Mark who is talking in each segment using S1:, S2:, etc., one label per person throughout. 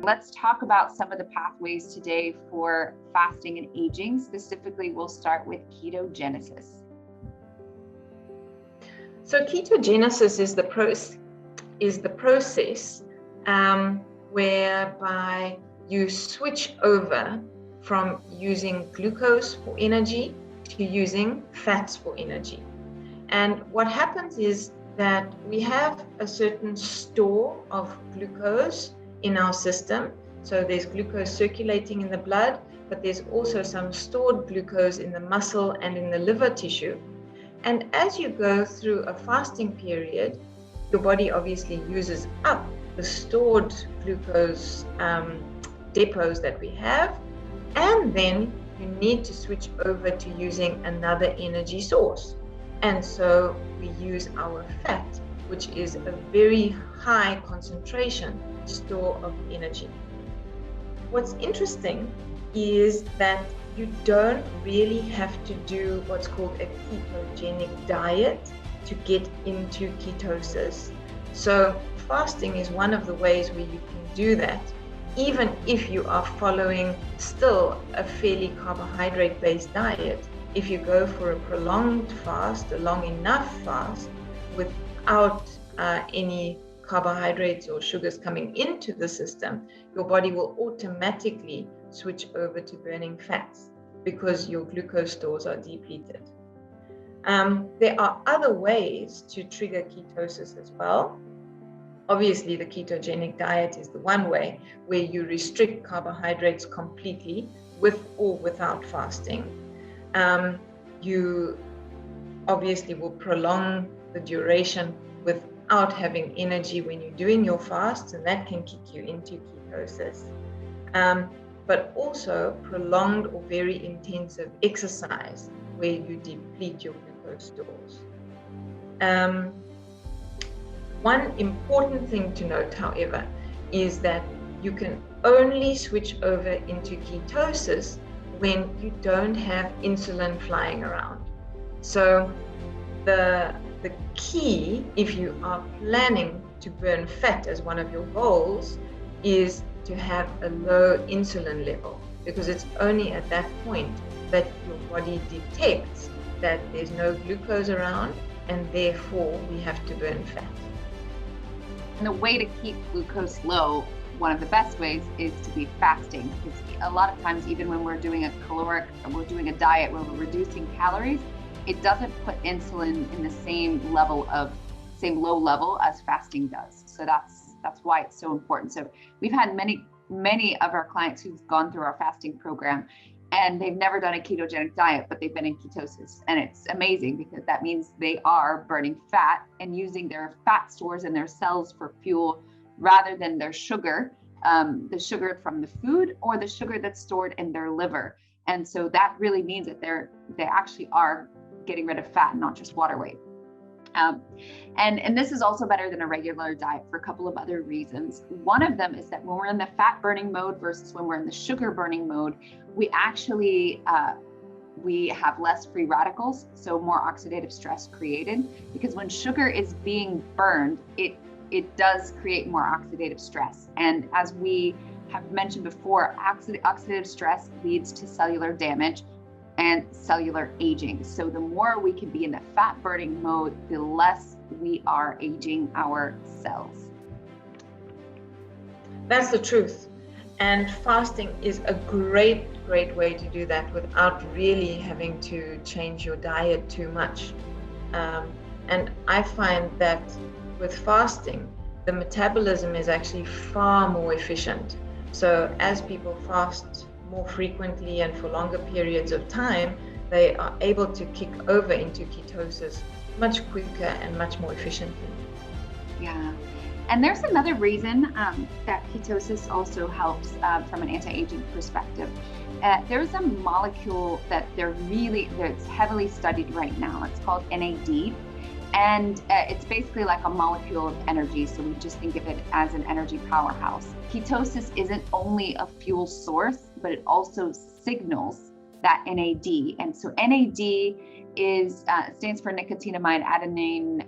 S1: Let's talk about some of the pathways today for fasting and aging. Specifically, we'll start with ketogenesis.
S2: So ketogenesis is the process whereby you switch over from using glucose for energy to using fats for energy. And what happens is that we have a certain store of glucose in our system. So there's glucose circulating in the blood, but there's also some stored glucose in the muscle and in the liver tissue. And as you go through a fasting period, your body obviously uses up the stored glucose depots that we have, and then you need to switch over to using another energy source. And so we use our fat, which is a very high concentration store of energy. What's interesting is that you don't really have to do what's called a ketogenic diet to get into ketosis. So fasting is one of the ways where you can do that, even if you are following still a fairly carbohydrate-based diet. If you go for a prolonged fast, a long enough fast, without any carbohydrates or sugars coming into the system, your body will automatically switch over to burning fats because your glucose stores are depleted. There are other ways to trigger ketosis as well. Obviously, the ketogenic diet is the one way where you restrict carbohydrates completely with or without fasting. You obviously will prolong the duration without having energy when you're doing your fasts, and that can kick you into ketosis. But also prolonged or very intensive exercise where you deplete your glucose stores. One important thing to note, however, is that you can only switch over into ketosis when you don't have insulin flying around. So the key, if you are planning to burn fat as one of your goals, is to have a low insulin level, because it's only at that point that your body detects that there's no glucose around, and therefore we have to burn fat.
S1: And the way to keep glucose low, one of the best ways, is to be fasting. Because a lot of times, even when we're doing a diet where we're reducing calories, it doesn't put insulin in the same low level as fasting does. So that's why it's so important. So we've had many of our clients who've gone through our fasting program, and they've never done a ketogenic diet, but they've been in ketosis. And it's amazing because that means they are burning fat and using their fat stores in their cells for fuel rather than their sugar, the sugar from the food or the sugar that's stored in their liver. And so that really means that they actually are getting rid of fat, not just water weight. And this is also better than a regular diet for a couple of other reasons. One of them is that when we're in the fat burning mode versus when we're in the sugar burning mode, we actually we have less free radicals, so more oxidative stress created, because when sugar is being burned, it does create more oxidative stress. And as we have mentioned before, oxidative stress leads to cellular damage and cellular aging. So the more we can be in the fat burning mode, the less we are aging our cells.
S2: That's the truth. And fasting is a great way to do that without really having to change your diet too much. And I find that with fasting, the metabolism is actually far more efficient. So as people fast more frequently and for longer periods of time, they are able to kick over into ketosis much quicker and much more efficiently.
S1: Yeah. And there's another reason that ketosis also helps from an anti-aging perspective. There's a molecule that that's heavily studied right now. It's called NAD. And it's basically like a molecule of energy. So we just think of it as an energy powerhouse. Ketosis isn't only a fuel source, but it also signals that NAD. And so NAD stands for nicotinamide adenine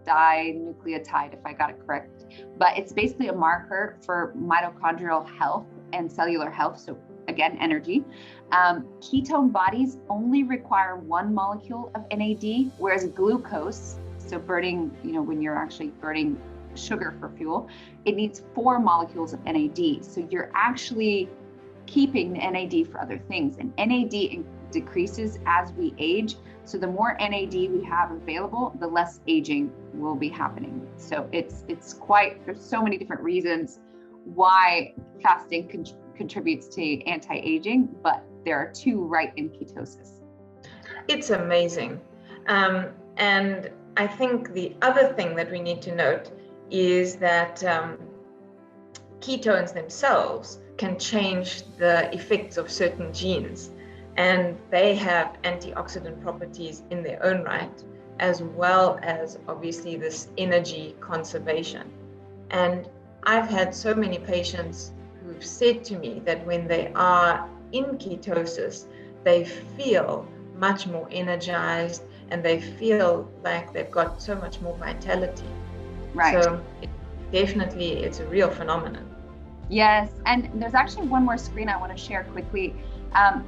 S1: dinucleotide, if I got it correct, but it's basically a marker for mitochondrial health and cellular health. So again, energy. Ketone bodies only require one molecule of NAD, whereas glucose, so burning, when you're actually burning sugar for fuel, it needs 4 molecules of NAD. So you're actually keeping the NAD for other things, and NAD decreases as we age. So the more NAD we have available, the less aging will be happening. So it's there's so many different reasons why fasting contributes to anti-aging, but there are 2 right in ketosis.
S2: It's amazing. And I think the other thing that we need to note is that ketones themselves can change the effects of certain genes, and they have antioxidant properties in their own right, as well as obviously this energy conservation. And I've had so many patients who've said to me that when they are in ketosis, they feel much more energized and they feel like they've got so much more vitality.
S1: Right.
S2: So definitely it's a real phenomenon.
S1: Yes, and there's actually one more screen I want to share quickly.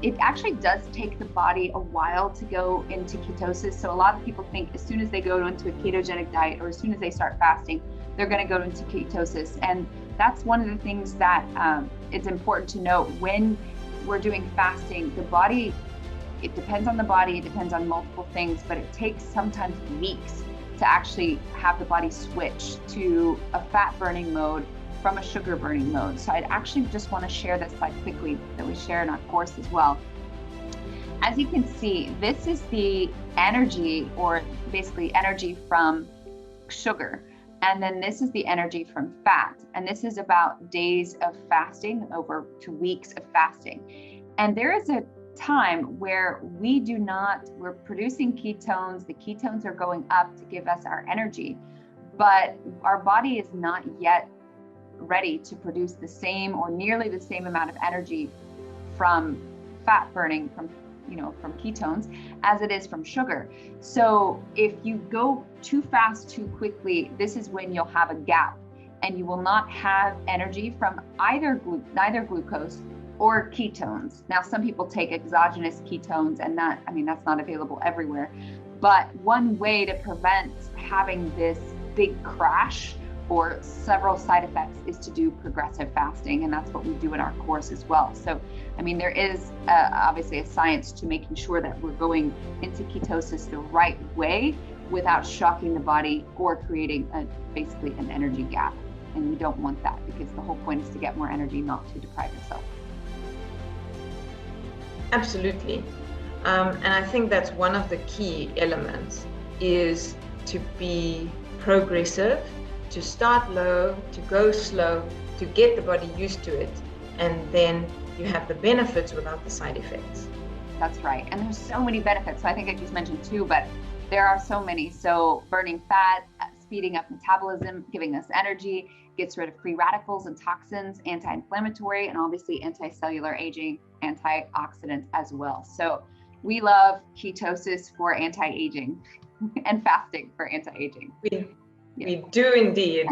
S1: It actually does take the body a while to go into ketosis. So a lot of people think as soon as they go into a ketogenic diet or as soon as they start fasting, they're going to go into ketosis. And that's one of the things that it's important to note when we're doing fasting. The body, it depends on the body, it depends on multiple things, but it takes sometimes weeks to actually have the body switch to a fat burning mode from a sugar burning mode. So I'd actually just want to share this slide quickly that we share in our course as well. As you can see, this is the energy, or basically energy from sugar. And then this is the energy from fat. And this is about days of fasting over to weeks of fasting. And there is a time where we're producing ketones, the ketones are going up to give us our energy, but our body is not yet ready to produce the same or nearly the same amount of energy from fat burning, from ketones, as it is from sugar. So if you go too fast too quickly, this is when you'll have a gap and you will not have energy from neither glucose or ketones. Now, some people take exogenous ketones, and that's not available everywhere. But one way to prevent having this big crash or several side effects is to do progressive fasting, and that's what we do in our course as well. So, there is obviously a science to making sure that we're going into ketosis the right way without shocking the body or creating basically an energy gap. And we don't want that, because the whole point is to get more energy, not to deprive yourself.
S2: Absolutely. And I think that's one of the key elements, is to be progressive, to start low, to go slow, to get the body used to it, and then you have the benefits without the side effects.
S1: That's right. And there's so many benefits. So I think I just mentioned 2, but there are so many. So burning fat, speeding up metabolism, giving us energy, gets rid of free radicals and toxins, anti-inflammatory, and obviously anti-cellular aging, antioxidant as well. So we love ketosis for anti-aging and fasting for anti-aging.
S2: We do indeed.